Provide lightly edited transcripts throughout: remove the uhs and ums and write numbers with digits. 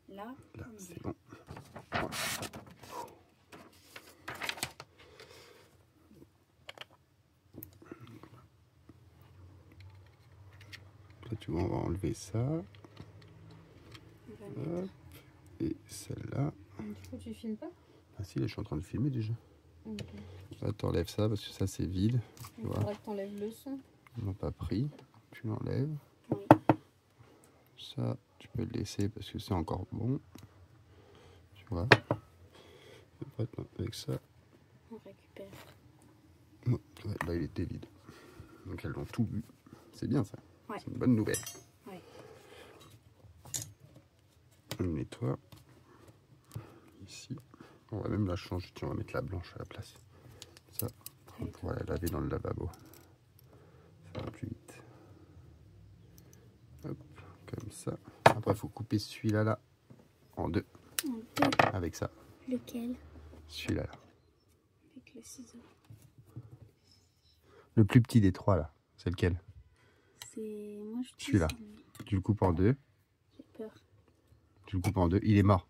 Là, c'est bon. Voilà. Là, tu vois, on va enlever ça. Hop. Et celle-là. Du coup, tu filmes pas? Ah si, là, je suis en train de filmer déjà. Okay. Là, t'enlèves ça parce que ça, c'est vide. Il faudrait que t'enlèves le son. On n'a pas pris. Tu l'enlèves. Oui. Ça, tu peux le laisser parce que c'est encore bon. Tu vois. Après, avec ça. On récupère. Ouais, là, il était vide. Donc, elles l'ont tout bu. C'est bien ça. Ouais. C'est une bonne nouvelle. Ouais. On nettoie. Ici. On va même la changer. Tiens, on va mettre la blanche à la place. Ça, on pourra la laver dans le lavabo. Ça va plus vite. Hop, comme ça. Après, il faut couper celui-là là, en deux. En deux. Avec ça. Lequel? Celui-là là. Avec le ciseau. Le plus petit des trois là. C'est lequel? C'est... Moi, je celui-là. Tu le coupes en deux. J'ai peur. Tu le coupes en deux. Il est mort.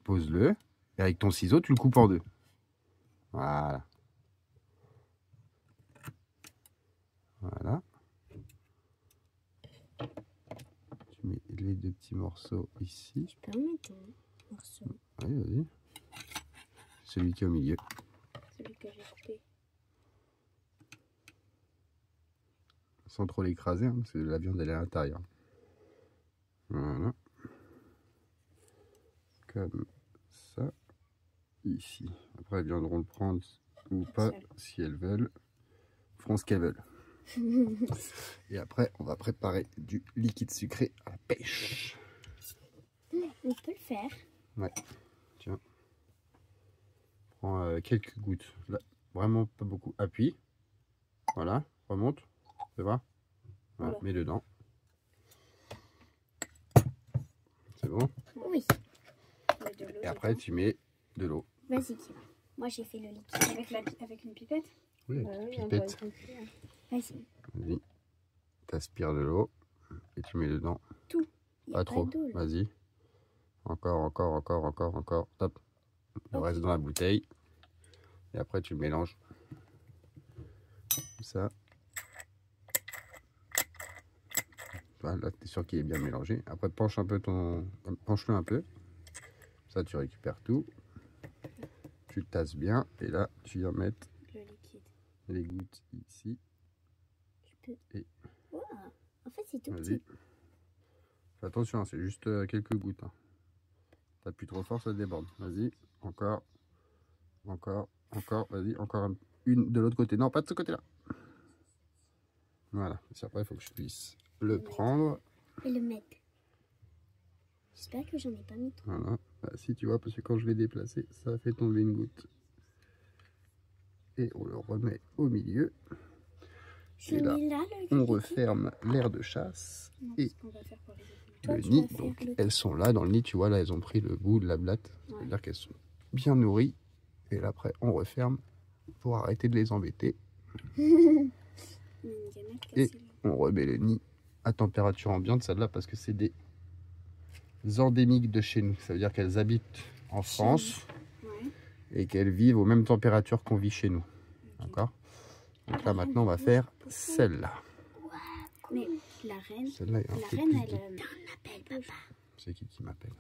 Pose-le. Et avec ton ciseau, tu le coupes en deux. Voilà. Voilà. Tu mets les deux petits morceaux ici. Je peux remettre un morceau. Oui, vas-y. Celui qui est au milieu. Celui que j'ai coupé. Sans trop l'écraser, hein, parce que la viande elle est à l'intérieur. Voilà. Comme ça. Ici. Après, elles viendront le prendre ou pas, si elles veulent. Feront ce qu'elles veulent. Et après, on va préparer du liquide sucré à la pêche. On peut le faire. Ouais. Tiens. Prends quelques gouttes. Là, vraiment pas beaucoup. Appuie. Voilà. Remonte. Tu vois? Voilà. Mets dedans. C'est bon? Oui. Et après, tu mets de l'eau. Vas-y, Kira. Moi, j'ai fait le liquide. Avec une pipette? Oui, avec une pipette. Vas-y. Vas-y. T'aspires de l'eau et tu mets dedans. Tout. Pas trop. Vas-y. Encore. Top. Le reste dans la bouteille. Et après, tu le mélanges. Comme ça. Voilà, là, tu es sûr qu'il est bien mélangé. Après, penche un peu penche-le un peu. Ça, tu récupères tout. Tu le tasses bien. Et là, tu viens mettre le liquide. Les gouttes ici. Tu peux. Et... Wow. En fait, c'est tout petit. Fais attention, c'est juste quelques gouttes. Hein. T'appuies trop fort, ça déborde. Vas-y, encore. Vas-y, encore une de l'autre côté. Non, pas de ce côté-là. Voilà. Et après, il faut que je puisse le prendre. Et le mettre. J'espère que j'en ai pas mis trop. Voilà. Bah, si tu vois, parce que quand je l'ai déplacé, ça a fait tomber une goutte. Et on le remet au milieu. Et là, on referme l'air de chasse et le nid. Donc, elles sont là dans le nid, tu vois, là, elles ont pris le bout de la blatte. C'est-à-dire qu'elles sont bien nourries. Et là, après, on referme pour arrêter de les embêter. Et on remet le nid à température ambiante, celle-là, parce que c'est des endémiques de chez nous. Ça veut dire qu'elles habitent en France et qu'elles vivent aux mêmes températures qu'on vit chez nous. D'accord? Donc là, maintenant, on va faire celle-là. Mais la reine, celle-là, elle appelle papa. C'est qui m'appelle?